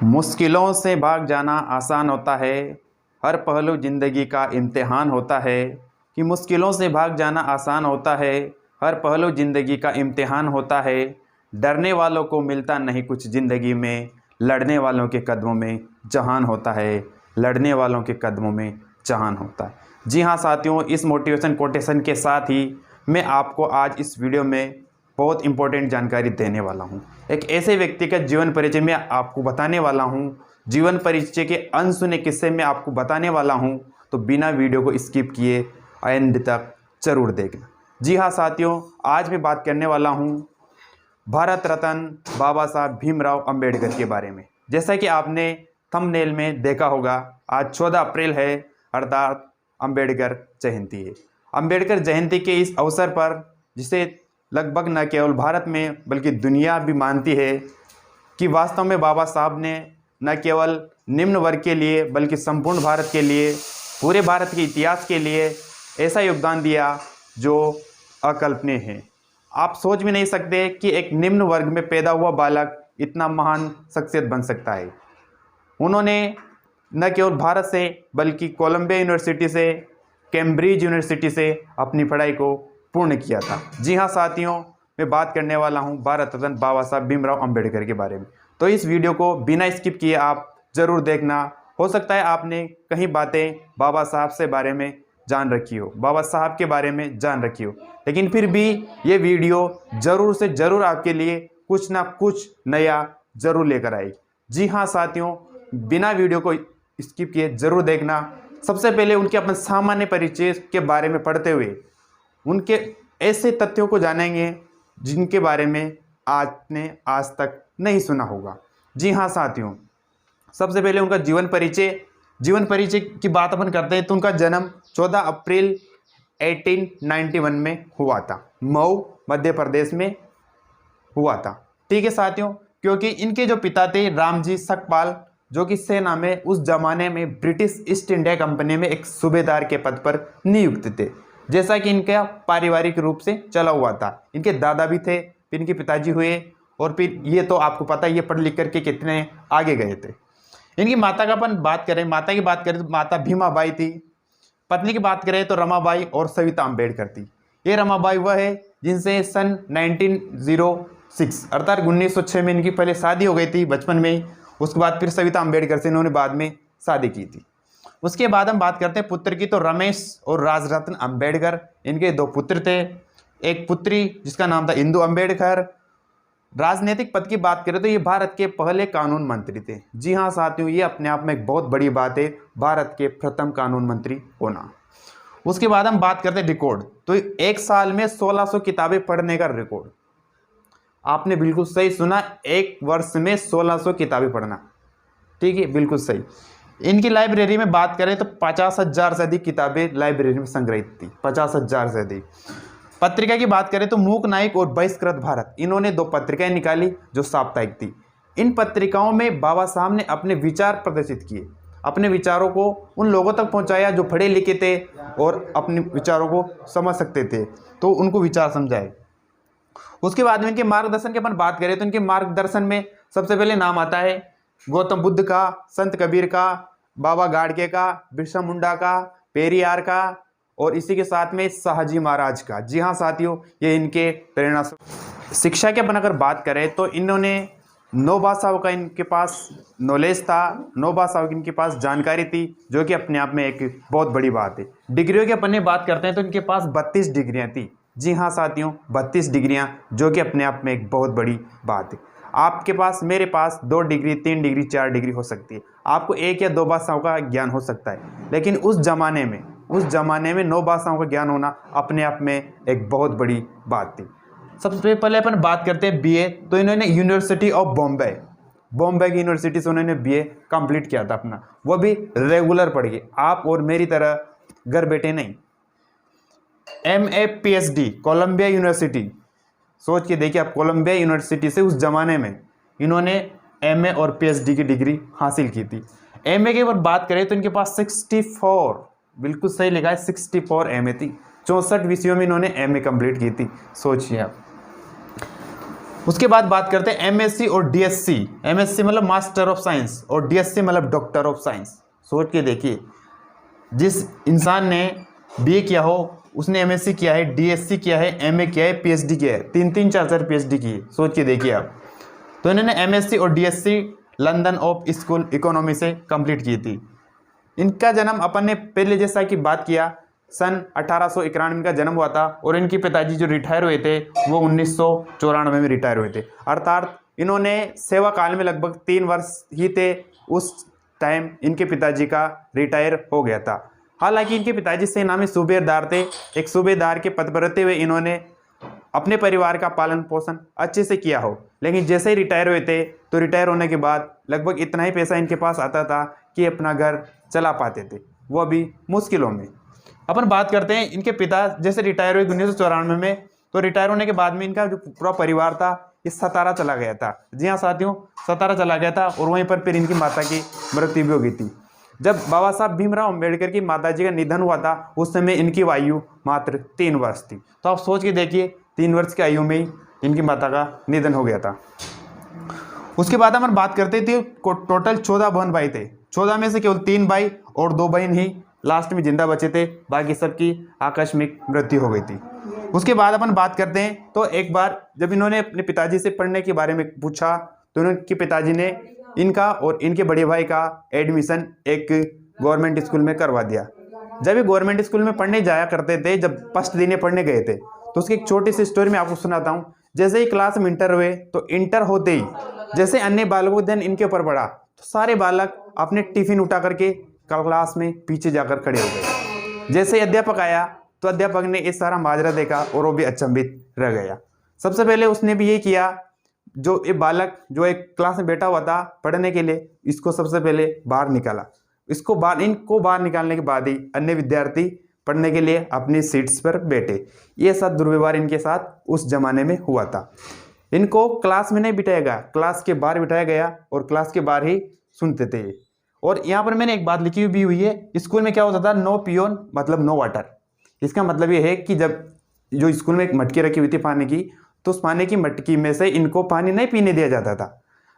मुश्किलों से भाग जाना आसान होता है, हर पहलू ज़िंदगी का इम्तिहान होता है। कि मुश्किलों से भाग जाना आसान होता है, हर पहलू ज़िंदगी का इम्तिहान होता है। डरने वालों को मिलता नहीं कुछ ज़िंदगी में, लड़ने वालों के कदमों में जहान होता है। लड़ने वालों के कदमों में जहान होता है। जी हाँ साथियों, इस मोटिवेशन कोटेशन के साथ ही मैं आपको आज इस वीडियो में बहुत इंपॉर्टेंट जानकारी देने वाला हूं। एक ऐसे व्यक्ति का जीवन परिचय मैं आपको बताने वाला हूं। जीवन परिचय के अनसुने किस्से में आपको बताने वाला हूं, तो बिना वीडियो को स्किप किए एंड तक जरूर देखना। जी हाँ साथियों, आज मैं बात करने वाला हूं भारत रत्न बाबा साहब भीमराव अंबेडकर के बारे में। जैसा कि आपने थंबनेल में देखा होगा, आज 14 अप्रैल है, अर्थात अंबेडकर जयंती है। अंबेडकर जयंती के इस अवसर पर, जिसे लगभग न केवल भारत में बल्कि दुनिया भी मानती है कि वास्तव में बाबा साहब ने न केवल निम्न वर्ग के लिए बल्कि संपूर्ण भारत के लिए, पूरे भारत के इतिहास के लिए ऐसा योगदान दिया जो अकल्पनीय है। आप सोच भी नहीं सकते कि एक निम्न वर्ग में पैदा हुआ बालक इतना महान शख्सियत बन सकता है। उन्होंने न केवल भारत से बल्कि कोलंबिया यूनिवर्सिटी से, कैम्ब्रिज यूनिवर्सिटी से अपनी पढ़ाई को पूर्ण किया था। जी हाँ साथियों, मैं बात करने वाला हूँ भारत रत्न बाबा साहब भीमराव अंबेडकर के बारे में। तो इस वीडियो को बिना स्किप किए आप ज़रूर देखना। हो सकता है आपने कहीं बातें बाबा साहब से बारे में जान रखी हो, बाबा साहब के बारे में जान रखी हो, लेकिन फिर भी ये वीडियो ज़रूर से ज़रूर आपके लिए कुछ ना कुछ नया ज़रूर लेकर आएगी। जी हाँ साथियों, बिना वीडियो को स्किप किए ज़रूर देखना। सबसे पहले उनके अपने सामान्य परिचय के बारे में पढ़ते हुए उनके ऐसे तथ्यों को जानेंगे जिनके बारे में आपने आज तक नहीं सुना होगा। जी हाँ साथियों, सबसे पहले उनका जीवन परिचय की बात अपन करते हैं तो उनका जन्म 14 अप्रैल 1891 में हुआ था, मऊ मध्य प्रदेश में हुआ था। ठीक है साथियों, क्योंकि इनके जो पिता थे रामजी सकपाल, जो कि सेना में उस जमाने में ब्रिटिश ईस्ट इंडिया कंपनी में एक सूबेदार के पद पर नियुक्त थे, जैसा कि इनका पारिवारिक रूप से चला हुआ था। इनके दादा भी थे, फिर इनके पिताजी हुए, और फिर ये तो आपको पता है ये पढ़ लिख करके कितने आगे गए थे। इनकी माता का अपन बात करें, माता की बात करें तो माता भीमाबाई थी। पत्नी की बात करें तो रमाबाई और सविता अंबेडकर थी। ये रमाबाई वह है जिनसे सन 1906 अर्थात 1906 में इनकी पहले शादी हो गई थी बचपन में ही। उसके बाद फिर सविता अंबेडकर से इन्होंने बाद में शादी की थी। उसके बाद हम बात करते हैं पुत्र की, तो रमेश और राजरत्न अंबेडकर, इनके दो पुत्र थे। एक पुत्री जिसका नाम था इंदु अंबेडकर। राजनीतिक पद की बात करें तो ये भारत के पहले कानून मंत्री थे। जी हाँ साथियों, ये अपने आप में एक बहुत बड़ी बात है, भारत के प्रथम कानून मंत्री होना। उसके बाद हम बात करते हैं रिकॉर्ड, तो एक साल में 1600 किताबें पढ़ने का रिकॉर्ड। आपने बिल्कुल सही सुना, एक वर्ष में 1600 किताबें पढ़ना। ठीक है, बिल्कुल सही। इनकी लाइब्रेरी में बात करें तो 50,000 से अधिक किताबें लाइब्रेरी में संग्रहित थी, 50,000 से अधिक। पत्रिका की बात करें तो मूक नायक और बहिष्कृत भारत, इन्होंने 2 पत्रिकाएं निकाली जो साप्ताहिक थी। इन पत्रिकाओं में बाबा साहब ने अपने विचार प्रदर्शित किए, अपने विचारों को उन लोगों तक पहुंचाया जो पढ़े लिखे थे और अपने विचारों को समझ सकते थे, तो उनको विचार समझाए। उसके बाद में इनके मार्गदर्शन की अपन बात करें तो इनके मार्गदर्शन में सबसे पहले नाम आता है गौतम बुद्ध का, संत कबीर का, बाबा गाडगे का, बिरसा मुंडा का, पेरियार का, और इसी के साथ में शाहजी महाराज का। जी हाँ साथियों, ये इनके प्रेरणा। शिक्षा की अपन अगर बात करें तो इन्होंने 9 भाषाओं का इनके पास नॉलेज था, 9 भाषाओं की इनके पास जानकारी थी, जो कि अपने आप में एक बहुत बड़ी बात है। डिग्रियों की अपन बात करते हैं तो इनके पास 32 डिग्रियाँ थी। जी हाँ साथियों, 32 डिग्रियाँ, जो कि अपने आप में एक बहुत बड़ी बात है। आपके पास, मेरे पास 2 डिग्री, 3 डिग्री, 4 डिग्री हो सकती है, आपको 1 या 2 भाषाओं का ज्ञान हो सकता है, लेकिन उस जमाने में 9 भाषाओं का ज्ञान होना अपने आप में एक बहुत बड़ी बात थी। सबसे पहले अपन बात करते हैं बीए, तो इन्होंने यूनिवर्सिटी ऑफ बॉम्बे की यूनिवर्सिटी से उन्होंने बीए कंप्लीट किया था अपना, वो भी रेगुलर पढ़ के, आप और मेरी तरह घर बैठे नहीं। एमए पीएचडी कोलंबिया यूनिवर्सिटी, सोच के देखिए आप, कोलंबिया यूनिवर्सिटी से उस जमाने में इन्होंने एमए और पीएचडी की डिग्री हासिल की थी। एमए के ऊपर बात करें तो इनके पास 64, बिल्कुल सही लिखा है, 64 एमए थी। 64 विषयों में इन्होंने एमए कंप्लीट की थी, सोचिए आप। उसके बाद बात करते हैं एमएससी और डीएससी। एमएससी मतलब मास्टर ऑफ साइंस और डीएससी मतलब डॉक्टर ऑफ साइंस। सोच के देखिए, जिस इंसान ने बीए किया हो उसने एमएससी किया है, डीएससी किया है, एमए किया है, पीएचडी किया है, 3-3 4-4 पीएचडी की है। सोच के देखिए आप। तो इन्होंने एमएससी और DSC London of school economy से कंप्लीट की थी। इनका जन्म अपन ने पहले जैसा कि बात किया सन 1891 का जन्म हुआ था और इनके पिताजी जो रिटायर हुए थे वो 1994 में रिटायर हुए थे। अर्थात इन्होंने सेवा काल में लगभग 3 वर्ष ही थे उस टाइम इनके पिताजी का रिटायर हो गया था। हालांकि इनके पिताजी सेना में सूबेदार थे। एक सूबेदार के पद पर रहते हुए इन्होंने अपने परिवार का पालन पोषण अच्छे से किया हो, लेकिन जैसे ही रिटायर हुए थे तो रिटायर होने के बाद लगभग इतना ही पैसा इनके पास आता था कि अपना घर चला पाते थे, वो भी मुश्किलों में। अपन बात करते हैं इनके पिता जैसे रिटायर हुए 1994 में, तो रिटायर होने के बाद में इनका जो पूरा परिवार था इस सतारा चला गया था। जी हाँ साथियों, सतारा चला गया था और वहीं पर फिर इनकी माता की मृत्यु भी हो गई थी। जब बाबा साहब भीमराव अंबेडकर की माताजी का निधन हुआ था उस समय इनकी आयु मात्र 3 वर्ष थी। तो आप सोच के देखिए 3 वर्ष की आयु में ही इनकी माता का निधन हो गया था। उसके बाद हम बात करते थे टोटल 14 बहन भाई थे। 14 में से केवल 3 भाई और 2 बहन ही लास्ट में जिंदा बचे थे, बाकी सबकी आकस्मिक मृत्यु हो गई थी। उसके बाद अपन बात करते हैं तो एक बार जब इन्होंने अपने पिताजी से पढ़ने के बारे में पूछा तो इनके पिताजी ने इनका और इनके बड़े भाई का एडमिशन एक गवर्नमेंट स्कूल में करवा दिया। जब ये गवर्नमेंट स्कूल में पढ़ने जाया करते थे, जब फर्स्ट दिन पढ़ने गए थे तो उसकी एक छोटी सी स्टोरी मैं आपको सुनाता हूँ। जैसे ही क्लास में इंटर हुए तो इंटर होते ही जैसे अन्य बालकों का ध्यान इनके ऊपर पड़ा तो सारे बालक अपने टिफिन उठा करके क्लास में पीछे जाकर खड़े हो गए। जैसे अध्यापक आया तो अध्यापक ने ये सारा माजरा देखा और वो भी अचंभित रह गया। सबसे पहले उसने भी ये किया, जो ये बालक जो एक क्लास में बैठा हुआ था पढ़ने के लिए, इसको सबसे पहले बाहर निकाला। इनको बाहर निकालने के बाद ही अन्य विद्यार्थी पढ़ने के लिए अपनी सीट्स पर बैठे। ये सब दुर्व्यवहार इनके साथ उस जमाने में हुआ था। इनको क्लास में नहीं बिठाया गया, क्लास के बाहर बिठाया गया और क्लास के बाहर ही सुनते थे। और यहाँ पर मैंने एक बात लिखी भी हुई है, स्कूल में क्या होता था, नो पियोन मतलब नो वाटर। इसका मतलब ये है कि जब जो स्कूल में एक मटकी रखी हुई थी पानी की, तो उस पानी की मटकी में से इनको पानी नहीं पीने दिया जाता था।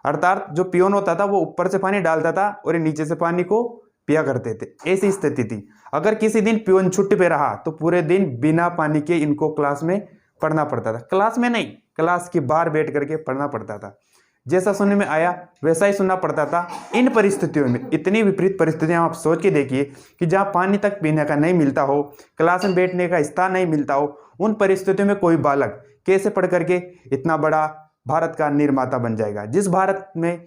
अर्थात जो पियोन होता था वो ऊपर से पानी डालता था और ये नीचे से पानी को पिया करते थे। ऐसी स्थिति थी। अगर किसी दिन पियोन छुट्टी पे रहा तो पूरे दिन बिना पानी के इनको क्लास में पढ़ना पड़ता था। क्लास में नहीं, क्लास के बाहर बैठ करके पढ़ना पड़ता था। जैसा सुनने में आया वैसा ही सुनना पड़ता था। इन परिस्थितियों में, इतनी विपरीत परिस्थितियां आप सोच के देखिए कि जहां पानी तक पीने का नहीं मिलता हो, क्लास में बैठने का स्थान नहीं मिलता हो, उन परिस्थितियों में कोई बालक कैसे पढ़ करके इतना बड़ा भारत का निर्माता बन जाएगा। जिस भारत में,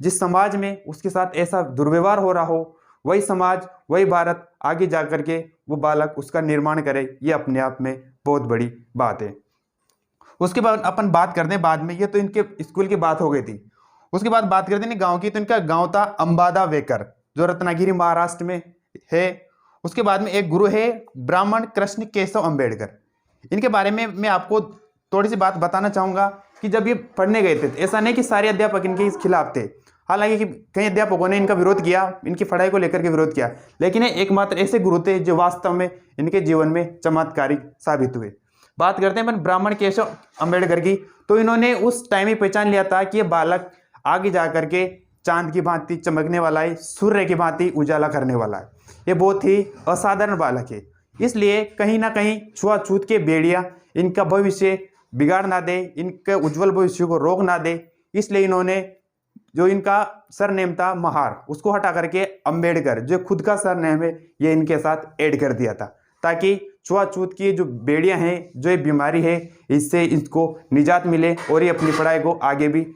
जिस समाज में उसके साथ ऐसा दुर्व्यवहार हो रहा हो, वही समाज, वही भारत आगे जा करके वो बालक उसका निर्माण करे, ये अपने आप में बहुत बड़ी बात है। उसके बाद अपन बात करते हैं बाद में, ये तो इनके स्कूल की बात हो गई थी। उसके बाद बात करते हैं गांव की, तो इनका गांव था अंबादा वेकर जो रत्नागिरी महाराष्ट्र में है। उसके बाद में एक गुरु है ब्राह्मण कृष्ण केशव अंबेडकर। इनके बारे में मैं आपको थोड़ी सी बात बताना चाहूँगा कि जब ये पढ़ने गए थे, ऐसा नहीं कि सारे अध्यापक इनके खिलाफ थे। हालांकि कि कई अध्यापकों ने इनका विरोध किया, इनकी पढ़ाई को लेकर के विरोध किया, लेकिन एकमात्र ऐसे गुरु थे जो वास्तव में इनके जीवन में चमत्कारिक साबित हुए। बात करते हैं अपन ब्राह्मण केशव अंबेडकर की, तो इन्होंने उस टाइम ही पहचान लिया था कि ये बालक आगे जा करके चांद की भांति चमकने वाला है, सूर्य की भांति उजाला करने वाला है। ये बहुत ही असाधारण बालक है। इसलिए कहीं ना कहीं छुआछूत के बेड़ियां इनका भविष्य बिगाड़ ना दे, इनके उज्जवल भविष्य को रोक ना दे, इसलिए इन्होंने जो इनका सरनेम था महार, उसको हटा करके अंबेडकर जो खुद का सरनेम है ये इनके साथ ऐड कर दिया था, ताकि छुआछूत की जो बेड़ियां हैं, जो ये बीमारी है, इससे इसको निजात मिले और ये अपनी पढ़ाई को आगे भी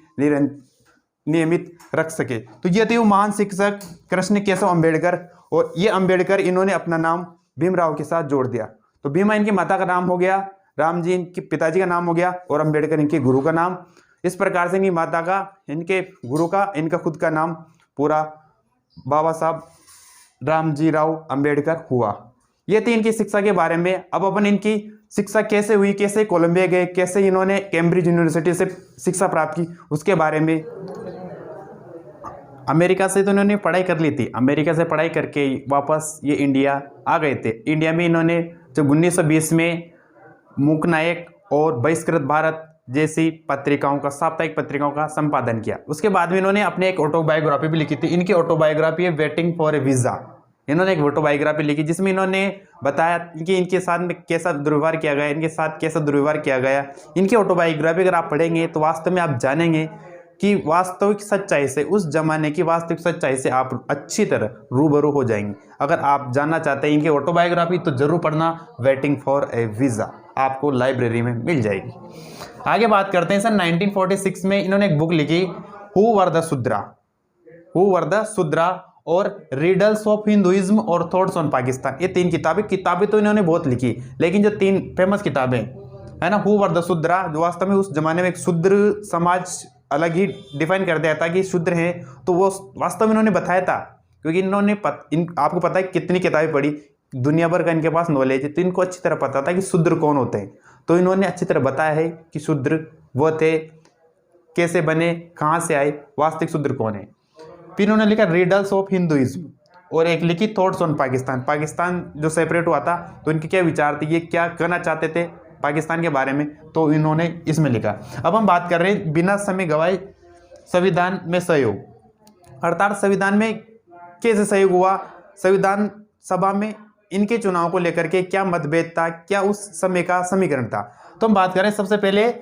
नियमित रख सके। तो ये थे वो महान शिक्षक कृष्ण केशव अंबेडकर। और ये अंबेडकर इन्होंने अपना नाम भीमराव के साथ जोड़ दिया। तो भीमा इनकी माता का नाम हो गया, राम जी इनके पिताजी का नाम हो गया और अंबेडकर इनके गुरु का नाम। इस प्रकार से इनकी माता का, इनके गुरु का, इनका खुद का नाम पूरा बाबा साहब रामजी राव अंबेडकर हुआ। ये थी इनकी शिक्षा के बारे में। अब अपन इनकी शिक्षा कैसे हुई, कैसे कोलंबिया गए, कैसे इन्होंने कैम्ब्रिज यूनिवर्सिटी से शिक्षा प्राप्त की, उसके बारे में। अमेरिका से तो इन्होंने पढ़ाई कर ली थी, अमेरिका से पढ़ाई करके वापस ये इंडिया आ गए थे। इंडिया में इन्होंने जब 1920 में मूक नायक और बहिष्कृत भारत जैसी पत्रिकाओं का, साप्ताहिक पत्रिकाओं का संपादन किया। उसके बाद में इन्होंने अपने एक ऑटोबायोग्राफी भी लिखी थी। इनकी ऑटोबायोग्राफी है वेटिंग फॉर ए वीज़ा। इन्होंने एक ऑटोबायोग्राफी लिखी जिसमें इन्होंने बताया कि इनके साथ में कैसा दुर्व्यवहार किया गया, इनके साथ कैसा दुर्व्यवहार किया गया। इनकी ऑटोबायोग्राफी अगर आप पढ़ेंगे तो वास्तव में आप जानेंगे कि वास्तविक सच्चाई से, उस जमाने की वास्तविक सच्चाई से आप अच्छी तरह रूबरू हो जाएंगे। अगर आप जानना चाहते हैं इनकी ऑटोबायोग्राफी तो जरूर पढ़ना, वेटिंग फॉर ए वीज़ा, आपको लाइब्रेरी में मिल जाएगी। आगे बात करते हैं। सन 1946 में इन्होंने एक बुक लिखी, who were the Shudra, who were the Shudra और रिडल्स ऑफ हिंदुइज्म और थॉट्स ऑन पाकिस्तान। ये 3 किताबें तो इन्होंने बहुत लिखी, लेकिन जो 3 फेमस किताबें है ना, हु वर द शूद्रा, जो वास्तव में उस जमाने में एक शूद्र समाज अलग ही डिफाइन कर दिया था कि शूद्र हैं, तो वो वास्तव में इन्होंने बताया था, क्योंकि इन्होंने आपको पता है कितनी किताबें पढ़ी, दुनिया भर का इनके पास नॉलेज है, तो इनको अच्छी तरह पता था कि शूद्र कौन होते हैं। तो इन्होंने अच्छी तरह बताया है कि शूद्र वो थे, कैसे बने, कहाँ से आए, वास्तविक शूद्र कौन है। फिर इन्होंने लिखा रिडल्स ऑफ हिंदुइज्म और एक लिखी थॉट्स ऑन पाकिस्तान। पाकिस्तान जो सेपरेट हुआ था तो इनके क्या विचार थे, ये क्या कहना चाहते थे पाकिस्तान के बारे में, तो इन्होंने इसमें लिखा। अब हम बात कर रहे हैं बिना समय गवाए संविधान में सहयोग, अर्थात संविधान में कैसे सहयोग हुआ, संविधान सभा में इनके चुनाव को लेकर के क्या मतभेद था, क्या उस समय का समीकरण था। तो हम बात करें सबसे पहले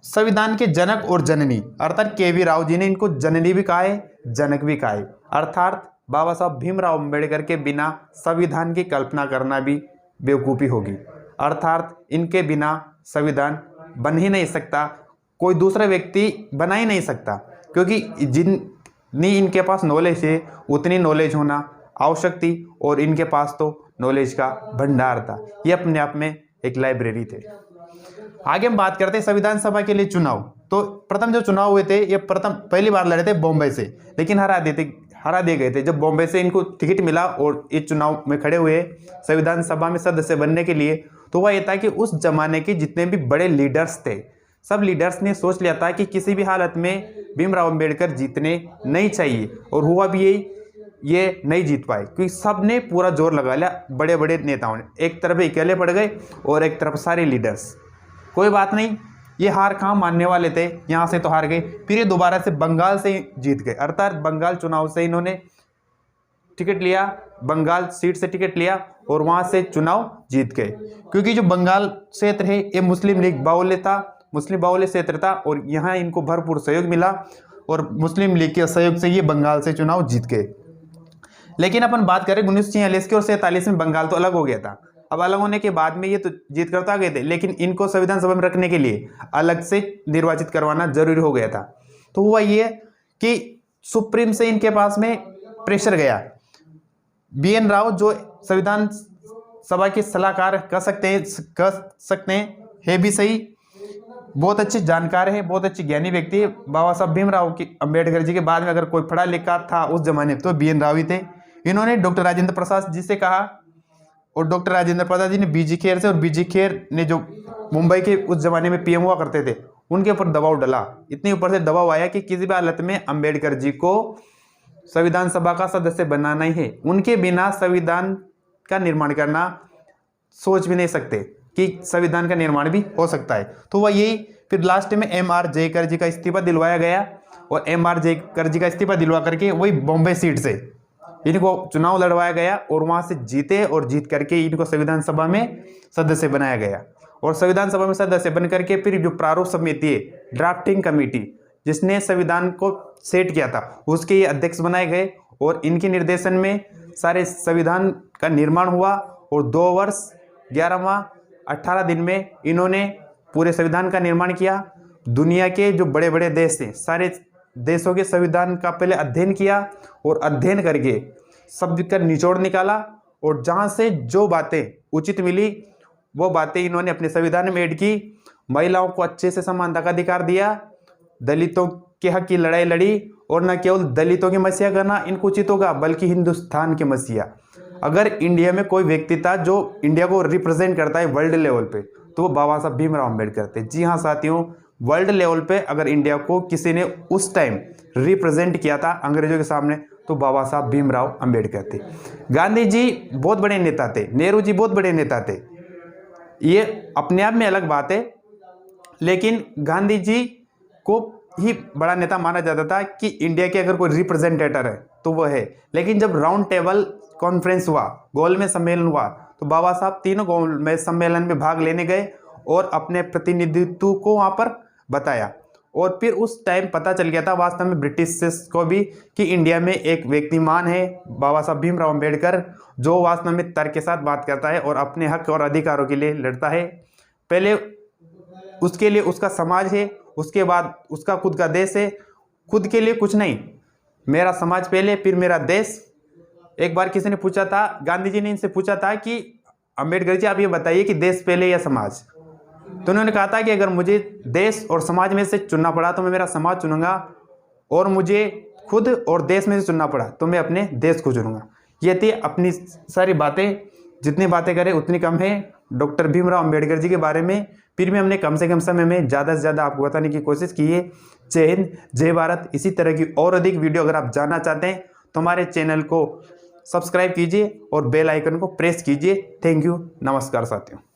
संविधान के जनक और जननी, अर्थात के.वी. राव जी ने इनको जननी भी कहा है, जनक भी कहा है। अर्थात बाबा साहब भीमराव अम्बेडकर के बिना संविधान की कल्पना करना भी बेवकूफ़ी होगी। अर्थात इनके बिना संविधान बन ही नहीं सकता, कोई दूसरा व्यक्ति बना ही नहीं सकता, क्योंकि जितनी इनके पास नॉलेज है उतनी नॉलेज होना आवश्यक थी, और इनके पास तो नॉलेज का भंडार था। ये अपने आप में एक लाइब्रेरी थे। आगे हम बात करते हैं संविधान सभा के लिए चुनाव। तो प्रथम जो चुनाव हुए थे, ये पहली बार लड़े थे बॉम्बे से, लेकिन हरा दिए गए थे। जब बॉम्बे से इनको टिकट मिला और इस चुनाव में खड़े हुए संविधान सभा में सदस्य बनने के लिए, तो वह ये था कि उस जमाने के जितने भी बड़े लीडर्स थे, सब लीडर्स ने सोच लिया था कि किसी भी हालत में भीमराव अम्बेडकर जीतने नहीं चाहिए, और हुआ भी यही, ये नहीं जीत पाए, क्योंकि सब ने पूरा जोर लगा लिया। बड़े बड़े नेताओं ने एक तरफ अकेले पड़ गए और एक तरफ सारे लीडर्स। कोई बात नहीं, ये हार कहाँ मानने वाले थे, यहाँ से तो हार गए। फिर ये दोबारा से बंगाल से जीत गए, अर्थात बंगाल चुनाव से इन्होंने टिकट लिया, बंगाल सीट से टिकट लिया और वहाँ से चुनाव जीत गए। क्योंकि जो बंगाल क्षेत्र है ये मुस्लिम लीग बाहुल्य था, मुस्लिम बाहुल्य क्षेत्र था, और यहाँ इनको भरपूर सहयोग मिला, और मुस्लिम लीग के सहयोग से ये बंगाल से चुनाव जीत गए। लेकिन अपन बात करें 1946 की और 47 में बंगाल तो अलग हो गया था। अब अलग होने के बाद में ये तो जीत कर तो आ गए थे, लेकिन इनको संविधान सभा में रखने के लिए अलग से निर्वाचित करवाना जरूरी हो गया था। तो हुआ ये कि सुप्रीम से इनके पास में प्रेशर गया। बी.एन. राव जो संविधान सभा के सलाहकार कह सकते हैं है भी सही, बहुत अच्छे जानकार है, बहुत अच्छे ज्ञानी व्यक्ति है। बाबा साहब भीमराव की अम्बेडकर जी के बाद में अगर कोई पढ़ा लिखा था उस जमाने में तो बी.एन. राव ही थे। इन्होंने डॉक्टर राजेंद्र प्रसाद जी से कहा, और डॉक्टर राजेंद्र प्रसाद जी ने बी.जी. खेर से, और बी.जी. खेर ने जो मुंबई के उस जमाने में पीएम हुआ करते थे उनके ऊपर दबाव डाला। इतने ऊपर से दबाव आया कि किसी भी हालत में अम्बेडकर जी को संविधान सभा का सदस्य बनाना ही है, उनके बिना संविधान का निर्माण करना सोच भी नहीं सकते कि संविधान का निर्माण भी हो सकता है। तो वह यही फिर लास्ट में M.R. जयकर जी का इस्तीफा दिलवाया गया, और M.R. जयकर जी का इस्तीफा दिलवा करके वही बॉम्बे सीट से इनको चुनाव लड़वाया गया, और वहां से जीते, और जीत करके इनको संविधान सभा में सदस्य बनाया गया। और संविधान सभा में सदस्य बन करके फिर जो प्रारूप समिति है, ड्राफ्टिंग कमेटी, जिसने संविधान को सेट किया था, उसके ये अध्यक्ष बनाए गए, और इनके निर्देशन में सारे संविधान का निर्माण हुआ। और 2 वर्ष 11 माह 18 दिन में इन्होंने पूरे संविधान का निर्माण किया। दुनिया के जो बड़े बड़े देश हैं, सारे देशों के संविधान का पहले अध्ययन किया, और अध्ययन करके सब का निचोड़ निकाला, और जहाँ से जो बातें उचित मिली वो बातें इन्होंने अपने संविधान में ऐड की। महिलाओं को अच्छे से समानता का अधिकार दिया, दलितों के हक की लड़ाई लड़ी, और न केवल दलितों की मसीहा करना इनको उचित होगा, बल्कि हिंदुस्तान के मसीहा। अगर इंडिया में कोई व्यक्ति था जो इंडिया को रिप्रेजेंट करता है वर्ल्ड लेवल पे, तो वो बाबा साहब भीमराव अम्बेडकर थे। जी हाँ साथियों, वर्ल्ड लेवल पे अगर इंडिया को किसी ने उस टाइम रिप्रेजेंट किया था अंग्रेजों के सामने, तो बाबा साहब भीमराव अम्बेडकर थे। गांधी जी बहुत बड़े नेता थे, नेहरू जी बहुत बड़े नेता थे, ये अपने आप में अलग बात है। लेकिन गांधी जी को ही बड़ा नेता माना जाता था कि इंडिया के अगर कोई रिप्रेजेंटेटर है तो वो है। लेकिन जब राउंड टेबल कॉन्फ्रेंस हुआ, गोलमेज सम्मेलन हुआ, तो बाबा साहब तीनों गोलमेज सम्मेलन में भाग लेने गए और अपने प्रतिनिधित्व को वहाँ पर बताया। और फिर उस टाइम पता चल गया था वास्तव में ब्रिटिश को भी कि इंडिया में एक व्यक्तिमान है बाबा साहब भीमराव अम्बेडकर, जो वास्तव में तर्क के साथ बात करता है और अपने हक और अधिकारों के लिए लड़ता है। पहले उसके लिए उसका समाज है, उसके बाद उसका खुद का देश है। खुद के लिए कुछ नहीं, मेरा समाज पहले फिर मेरा देश। एक बार किसी ने पूछा था, गांधी जी ने इनसे पूछा था कि अम्बेडकर जी आप ये बताइए कि देश पहले या समाज। तो उन्होंने कहा था कि अगर मुझे देश और समाज में से चुनना पड़ा तो मैं मेरा समाज चुनूंगा, और मुझे खुद और देश में से चुनना पड़ा तो मैं अपने देश को चुनूंगा। ये थी अपनी सारी बातें। जितनी बातें करें उतनी कम है डॉक्टर भीमराव अम्बेडकर जी के बारे में। फिर भी हमने कम से कम समय में ज़्यादा से ज़्यादा आपको बताने की कोशिश की है। जय हिंद, जय भारत। इसी तरह की और अधिक वीडियो अगर आप जानना चाहते हैं तो हमारे चैनल को सब्सक्राइब कीजिए और बेल आइकन को प्रेस कीजिए। थैंक यू, नमस्कार साथियों।